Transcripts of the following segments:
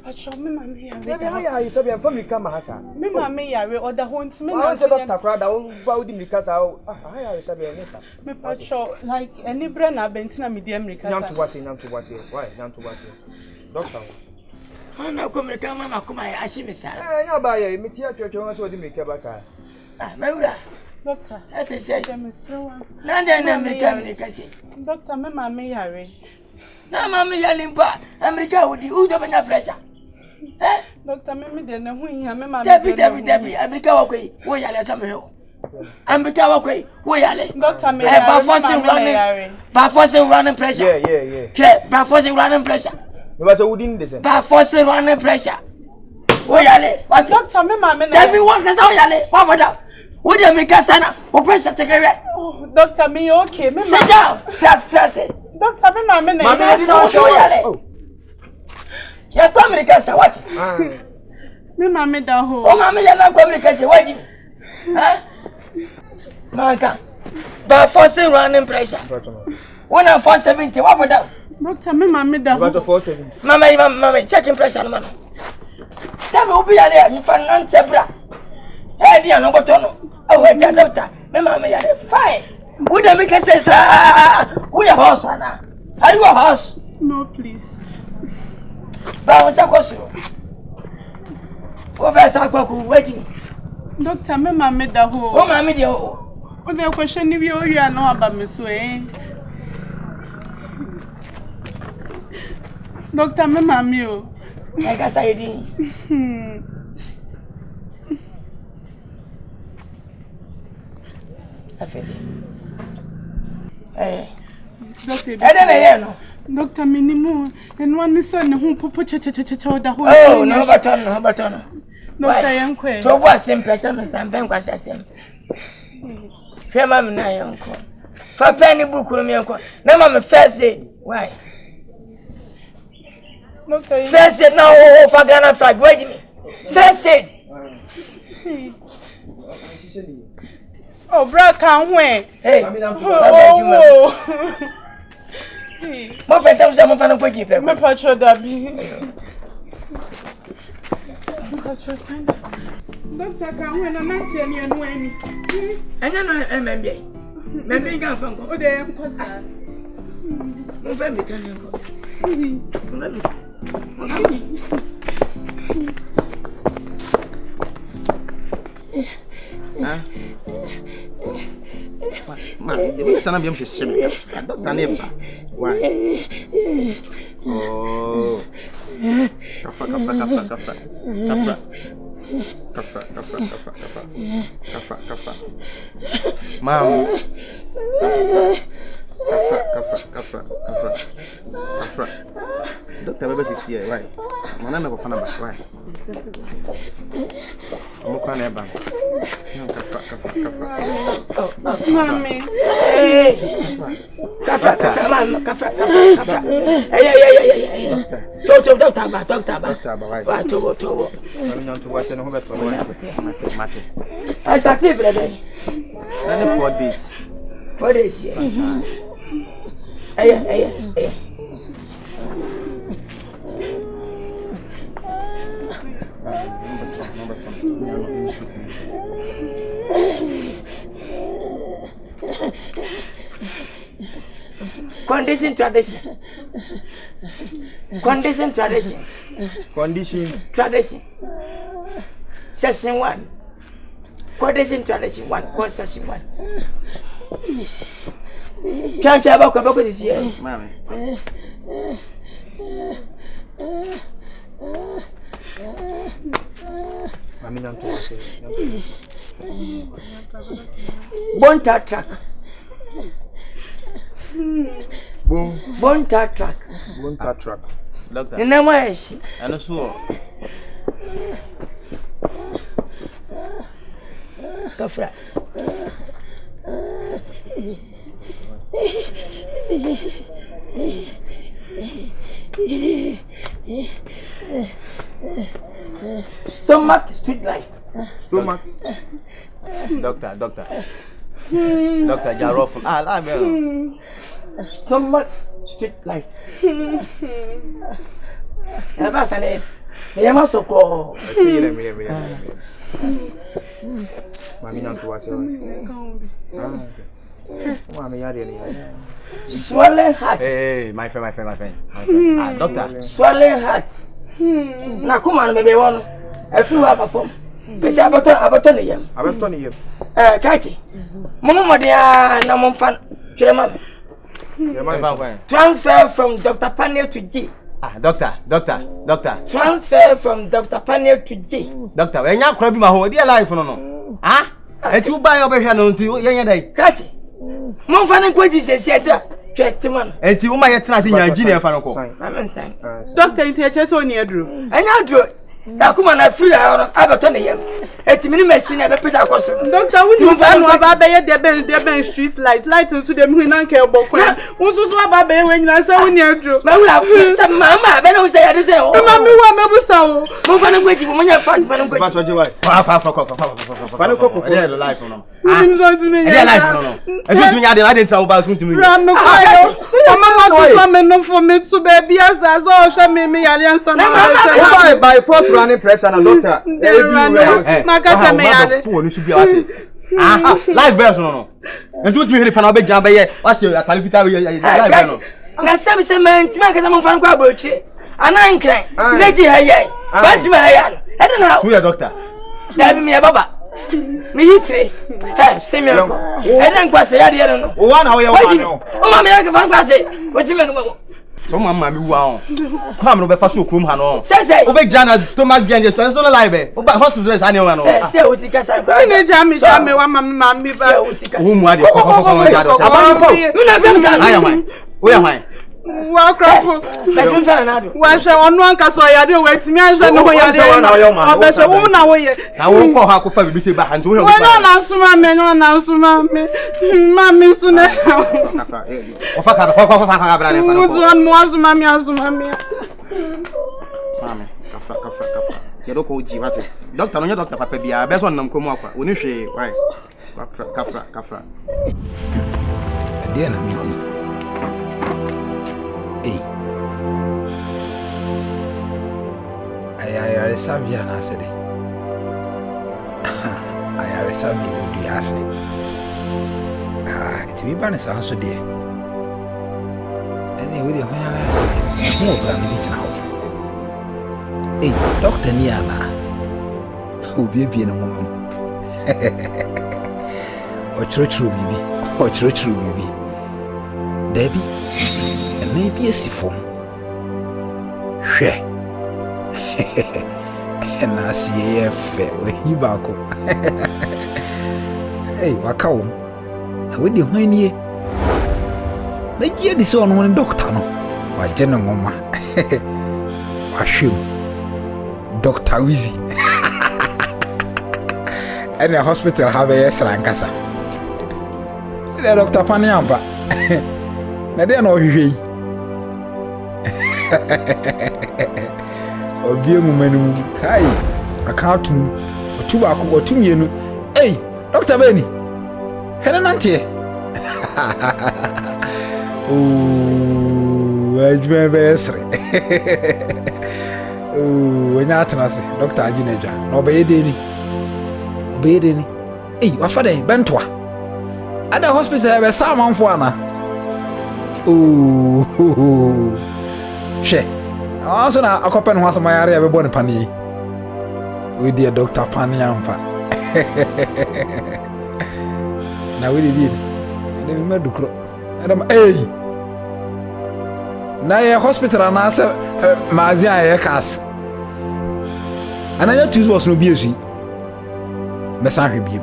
Patrol me mama ya. Maybe how you sabi am me come hasa. Me mama ya we other hunt me na say doctor crowd o ba odi me kasa how you sabi am nisa. Me patrol like any brand na bentina me di America. Nyam to wase. Why? Nyam to wase. Doctor. Ana ko me kama mama kuma ya ashime sa. Nya ba ya me ti atwetwe won so odi me keba sa. Mewura. Doctor. Ate say. Me sewa. Na dey na America me kasi. Doctor me mama ya we. Na mama ya limpa. America wodi u do banya pressure. Doctor me de na hu hia me mama. Debi America wa kwei. Wo yale sa me ho. America wa kwei. Wo yale. Doctor me. By forcing running pressure. Yeah. Okay, by forcing running pressure. Me ba to wudin de say. By forcing running pressure. Wo yale. What doctor me mama na. Debi won ka sa wo yale. What about? Wo de America sana. Wo pressure check here. Oh, doctor me okay. Me sit down. Stress. Doctor me mama na. Mama so wo yale. Ya kwa America sa what? Me mama da ho. O mama ya na kwa America sa what? Manka. By forcing running pressure. When I'm 470, what about that? Doctor, me mama da ho. 470. Mama, checking pressure man. That will be a you find non chebra. Hey, dear, no button. Oh, wait, doctor. Me mama ya fine. Would I make a say, we are horse, Anna? Are you a horse? No, please. Bounce a question. Over Sakoku, waiting. Doctor, me mama da ho. Oh, mamma, dear. Oh, the question if you are know about me, so Doctor, me mama, like I said, I feel it. Doctor, Doctor Minimo, and one is son who put cha the whole. Oh, no, but Doctor Yankwe. So what's impression and something was the same. Here, Mamma, na uncle. For penny book, uncle. No, Mamma, first aid. Why? Doctor, first aid now, for Ghana flag. Wait me. First aid. Oh, Brad can't wait. Hey, oh. Mo pe tam se mo fa no kwaji pe. Me patro da bi. Doctor kan we na nati ani enu ani. Anya no embe. Me bi ga fa nko. O de em ko sa. Mo fa mi kan nko. Man, the way sana biam sheme. Doctor neba. Why? Oh. Kafa. Mom. Kafa. Doctor Bebe is here, right? Mana me go fana ba, right? Mo kwa na ba. Kafa. Mami. Kafa. Hey. Doctor ba. Right. Tobo. Mami nyanto wa se no ho beto mate. I started brother. Only 4 days. 4 days here. Hey. Condition tradition. Session 1. Condition tradition 1. Session 1. Can't you about this here? Mami. Mami nyanto wa se. Bonta track. Bonta track. Doctor. In name is. Ano so. Kafra. Stomach street life. Stomach. Doctor. Doctor Jaroful. Stomach street light. Ever say I am so cold. Mami not to was swollen heart. Hey, my friend. Doctor. Swollen heart. Na come on, baby one. A few have perform. It's about him. Kachi. Mama dia na mom fan. Chirema. Transfer from Dr. Panel to G. Doctor. Transfer from Dr. Panel to G. Doctor, when you crab my whole dear life, no. Ah? And you buy over here, no, to you, day. Kachi. Mom fan and quages says, man. And you might trust in your engineer, Fanaco. I'm saying. Doctor, into just on your drew. And I drew. Now come on, I feel I got on him. It's mini machine at the pit. Doctor, we don't know about the street light into the moon and care about who's about when I saw when you drew. Some mamma, but I say I didn't say, oh, mamma, what so? Move on waiting when you're fine. By force running pressure and doctor. Live bells no. And do me fan obey jamba here. What's your talifita live? Na some say man, to make some fan kwa brochi. Anan kran. Leji haye. But my hayan. I don't know. Who your doctor? That be me baba. Me yitre. Eh, say me. I don't kwase ya de no. O wa na wo ye wa no. O ma me ya fan kwase. What you make? So mama mi wa on. Come no be fa so krom ha no. Say. Obe jana stomach gain just so live. Oba hospital is ani wa no. Eh, say o sika sa. Ni jam me wa mama mi ba. Say o sika. Who mu ade ko jado. You na be say. Ayi man. O ya man. Wa krako. Let's move on now. Wa hwe onu anka so ya de wetimi anhwe no ya de. Obese wo na wo ye. Na wo ko ha ko fa bibi se ba hantu wo. Wo na nsuma me no na nsuma me. Mami su na. O fa ka bra ne fa. Wo mo azuma me. Mami, kafa. Ye do ko ji wate. Doctor no nya doctor papa bia be so nam ko mu akwa. Woni hwe, why? Kafa. Ade na mi hu. Ayare sabia na sede. Ayare sabia odi ase. Iti bi bane sa so de. Ene we de ho ya na se. Mo bra mi tina ho. Doctor ni ana. Obi na mo. O chiro bibi. Debi. Ene bi esifo. Hwe. Na siye fe ohi bako. Waka wo. We de hwan nie. Me gie di se ono ne doctor no. Wa je ne ngoma. Wa hwem. Dr. Weezy. Ene hospital have yesra nkasa. Le Dr. Paniampa. Na de na ohwehwe. Obie mumanu kai akatum otuba ko otumienu Dr. Beni hena nante ajme besre wenya atenase Dr. Ajineja na obeyedeni wafade bentoa ada hospital be samanfo ana she also na akopen ho asoma yare be bone pani we dey Dr. Paniampa na we dey ne me dukro adam na ye hospital na se mazia ye kas ananya Tuesday box no bi esu me san hwebiem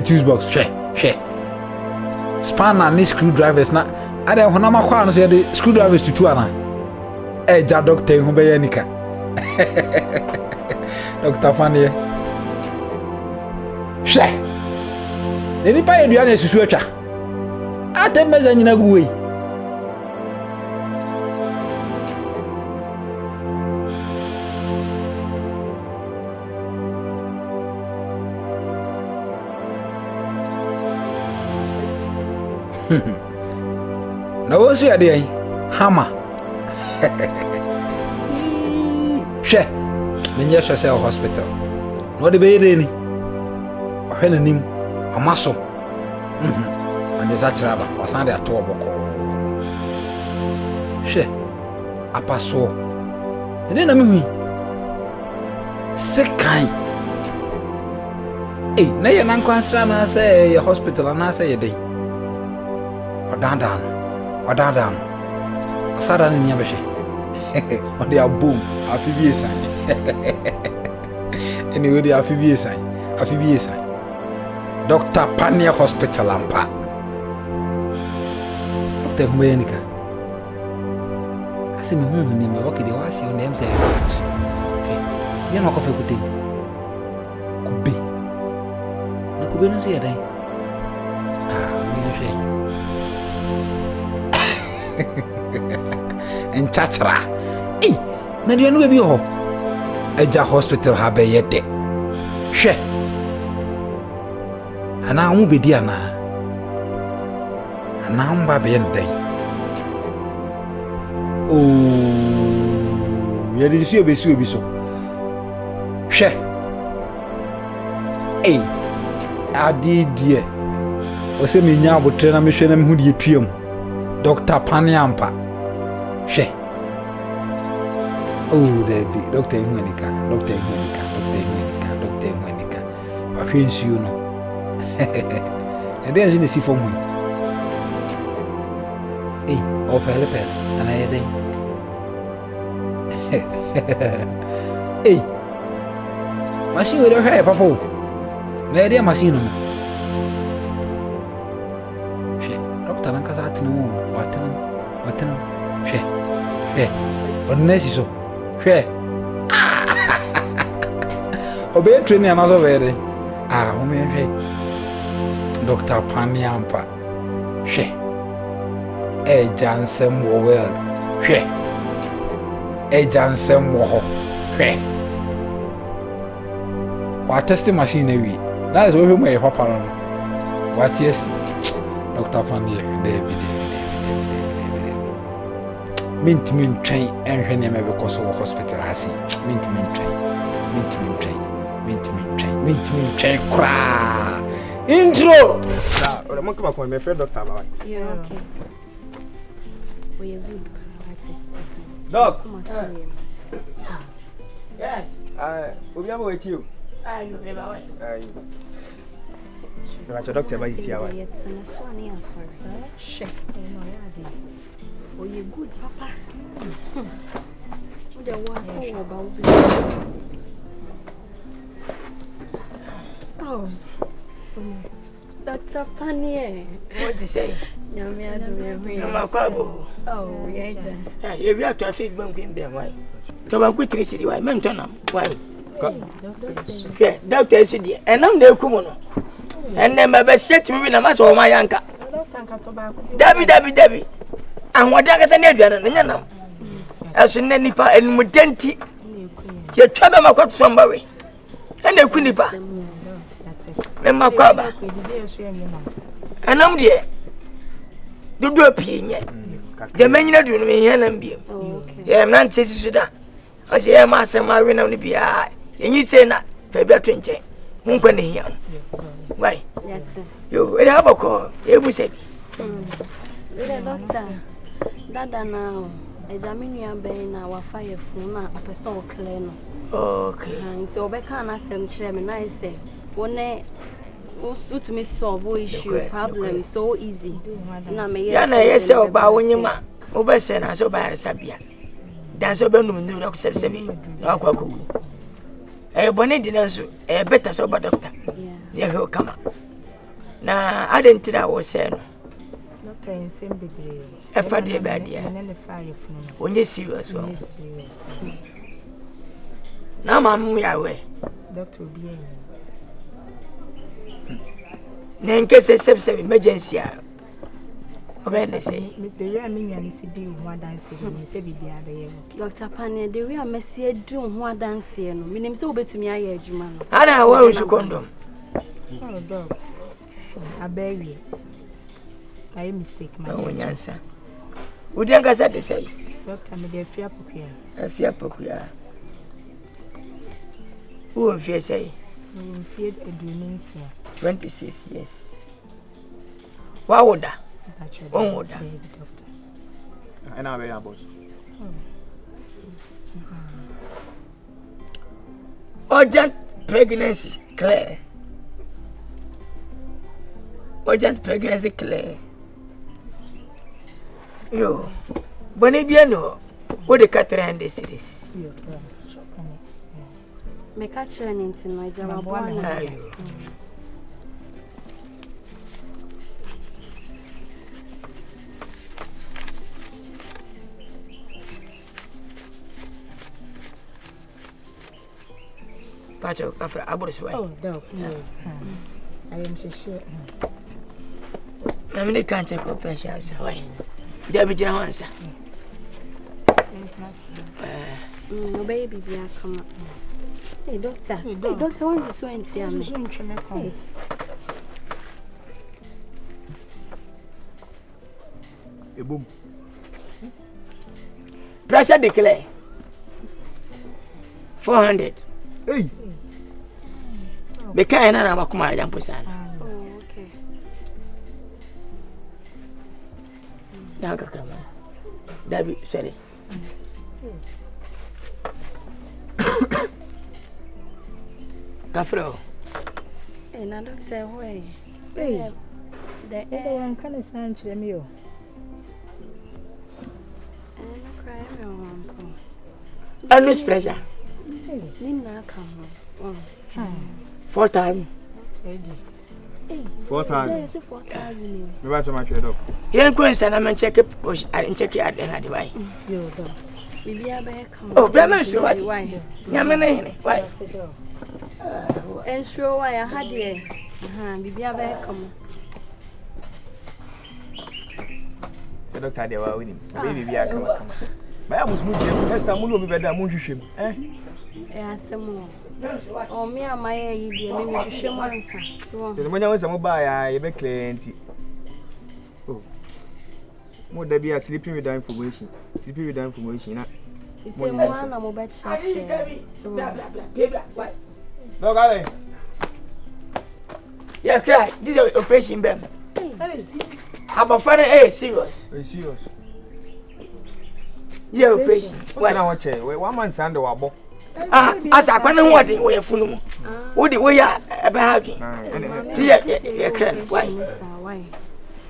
Tuesday box hwe spanner ni screwdrivers na ada ho na makwa no so ye dey screwdrivers tutu ana ja doctor hu be yanika Dr. Fanie she eni pa edua na susu atwa ate meza nyina guwe Na wo so ya de hammer. She menye hwe say hospital. No de be de ni. Ohwe nanim amaso. Ande za chiraba wasan de ato oboko. She apaso. Ene na mi sekai. Na ye nan Nkansah na say ye hospital na say ye dey. Odandan. Asada ni nya behwe. On dey boom, afi san. Anyway, dey afi san. Dr. Pania Hospital ampa. Dr. Kumenika. Asi me hu ni me wakide wasi on dem say. Ye no kofe kute. Kube. Na kube no say dai. En chachra. Na dia no bi ho. Eja hospital ha be yede. Hwe. Ana hu be dia na. Ana hu ba be yede. Ya di si obi so. Hwe. Adi die. O se me nya abotre na me hwe na me hu die piem. Dr. Paniampa. She. Oh, Debbie, Dr. Monica. I feel you know. And there's in the sea for me. Oh, pele, and I had machine with her hair, Papa. Lady, machine. She, Dr. Nkansah, what? She. What nurse so? She. Obey training another way. Woman, Dr. Paniampa. She. Johnson well. She. Johnson wo. She. What testing machine we? That is where my papa. What yes? Dr. Paniampa, David. Mint train and when you ever go to hospital, I see. Mint train. Cry. Intro. Or I'm come up with my friend Doctor. Yeah, okay. We are good. I see. Doc. Yes. We'll be able with you. You never went. You're a doctor by this hour. It's an Aswani answer, sir. Shit. Oh, you're good, Papa. There was so about. Oh, Dr. Panier. What do you say? No, me, I don't I'm Kwadwo. Oh, yeah. You have to feed one game there. Why? So I'm quickly city. Why? Mention why? Okay, Doctor Sidi. And I'm the Kumuno. And then my best set me in a mass of my anchor. Debbie. And what I can say, as soon as Nipa and Mudenti, you trouble my quite somebody. And the Quinipa. And my crabber. And I'm there. Do a pin. The men you do me and be. Yeah, I'm not saying that. I say, I'm a marine on the BI. And you say that, February 20. Who can hear? Why? You will have a call. You will say, Doctor. Dada now, examine your brain our fire phone, a person clear. Okay. And so, Becca and chairman, I say, one day, suit me solve issue, problem so easy. Yana, yes, so about when you ma, Obersen, I so by Sabia. That's a benum, no, Dr. Sebi, no, Kwaku. A bonnet dinner, a better sober doctor. Yeah, he'll come up. Now, I didn't tell I was saying. A funny bad year. When you're serious, now, Mamma, we are away. Doctor will be in case of some emergency. Obey, say, the real minion is doing what dancing, and say, be Dr. Panier, the real Messiah doing what dancing, meaning so bad to me. I heard you, man. I know where we should condom. Oh, dog, I beg you. I mistake my answer. Would you Nkansah they say? Doctor, me dey fear pokuya. Fear pokuya. Who fear say? Fear eduninsia. 26 years. What would that? One would that? And I'll be your boss. Urgent pregnancy clear. Urgent pregnancy clear. Yo, Bonibiano, what the Catherine series? Make a churn into my Jamabuana. Pacho, after Abu's way. Oh, no. I am sure. I can't check up pressure. Why? There be no answer. No baby, we are come up. Hey, doctor. Hey, doctor, want to so and see me. A boom. Pressure declare 400. Hey. The kind of Makuma Yampusan. Oh, okay. Nankakama. Dabi, sorry. Kafro. Hey, now doctor, why? Hey. The one kind of sound to me. And this pressure. Nina come. 4 times. 4 times. 4,000. Me watch my trade up. Here go and send a check it. I didn't check it at the end of the way. Oh, Brahman, sure what? Yamane, why? And sure why I had it. Bibia bear come. The doctor they were winning. Baby, we are come. But I must move the first time we will be better moon him. Yeah, some more. Oh, me and my idea, maybe she answer. So, the money was some buy, I be plenty. Oh, more there be a sleeping with information. Sleeping with information. It's a one I'm about to share. So, no, Gary. Yeah, cry. This is operation, Bem. I'm a friend, eh, serious. Serious. Yeah, operation. Why not watch it? 1 month under our book. As I can't want it, we're full. What do we are about? Dear, why?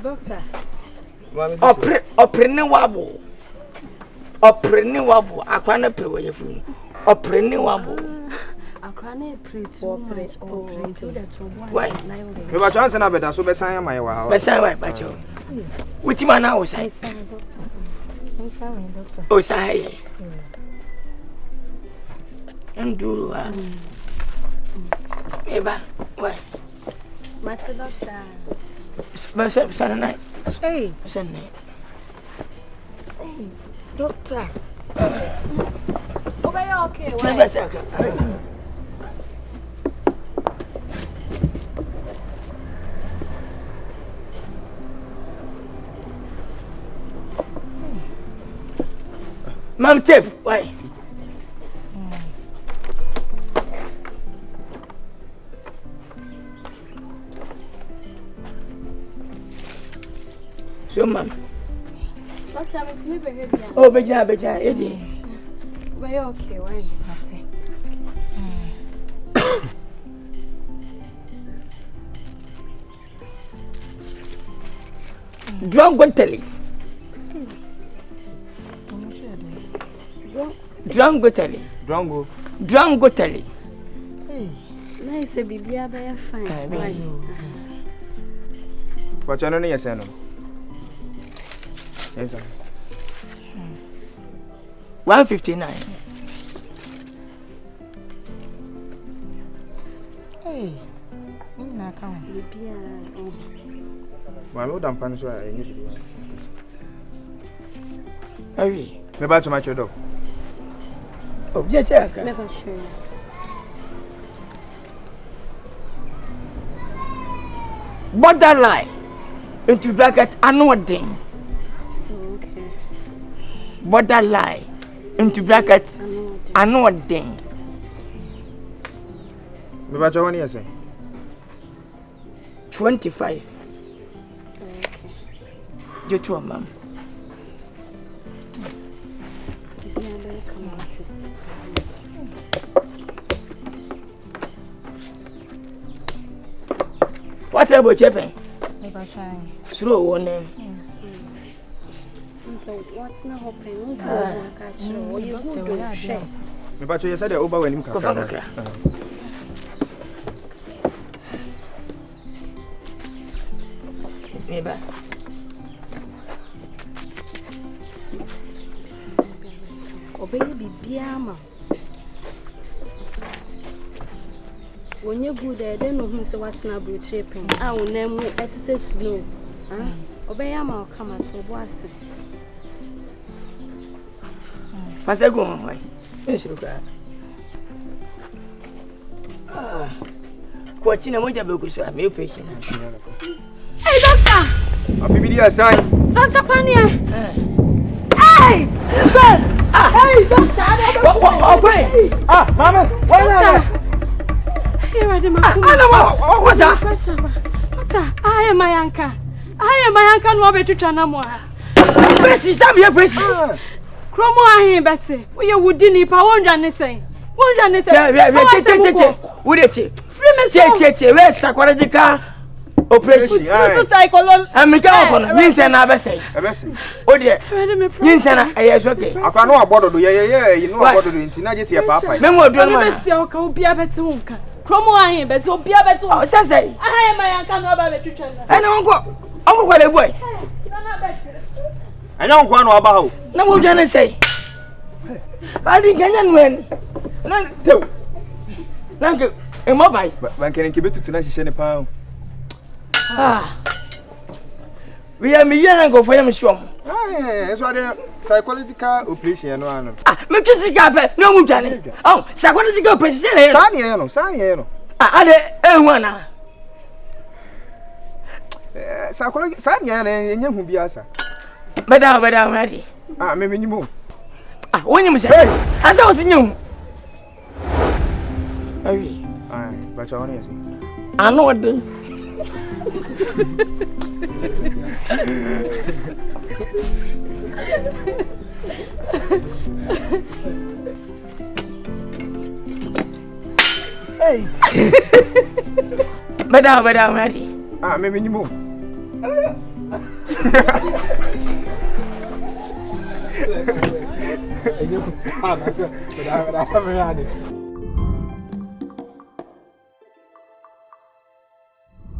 Doctor. Operating wobble. Operating wobble. I can't pay away from operating wobble. I can't pray too much. Why? We were trying to have it, so beside my wow. Beside my battle. With him now, I oh, say. And do maybe why? Master doctor. Sunday. Hey, Sunday. hey, doctor. Oh, are okay? Mom, tape, why? So, ma'am. Doctor, it's me behavior. Oh, Beja, Eddie. Why okay? Why? That's it. Drangoteli. Drangoteli. Drongo. Drangoteli. Nice, baby. I be fine. Why? But you know your son. Yes, sir. 159. Hey, na come. Baby, My lord and pan so I need to do. Hurry. Me back to my trade up. Oh, just say. never sure. Borderline. Into bracket, I know what thing. Okay. borderline into brackets anodden. Me ba jawani yese. 25. You too, ma'am. What about Japan? Never trying. Slow one name. So what's not happening? So you go share. Me ba cho yese de oba wanim ka. Maybe. Obey bibiama. When you go there, then no who say what's not blue chipping. I will name it say snow. Obey ama come at your boss. Pass a go on, why? Yes, look at. Quatina moja bekusha, me patient. Hey, doctor! Afibidi assign. Doctor Pania! Hey! Jesus! Hey, doctor! Ah, mama, why not? Here I am. What's that? Doctor, I am my anchor. I am my anchor. No better to more. Pressy, some here, pressy. Chromo, I am better. We would didn't pound anything. Won't understand. Yeah, would it? Free where's psychological operation? I'm a means and I say. Oh, dear. Yinsana, yes, okay. I can't know about it. Yeah, you know about it. It's not just your papa. Memo, don't be a better uncle. Chromo, I am better. Be a better. I say, I am my uncle. No better. I don't go. I'm going to boy. I don't know about. No more than I say. I didn't get when. Thank you. A mobile. But can keep it to tonight? She pound. We are me and go for him strong. That's why the psychological operation. Ah, make you carpet. No more than oh, psychological operation. Sanya. I one. Psychological Sanya and you will be answer. Madam, ready. Ah, maybe you move. Ah, when you say, as I was in you. But I know what do. Hey. Madam, ready. Ah, maybe you move.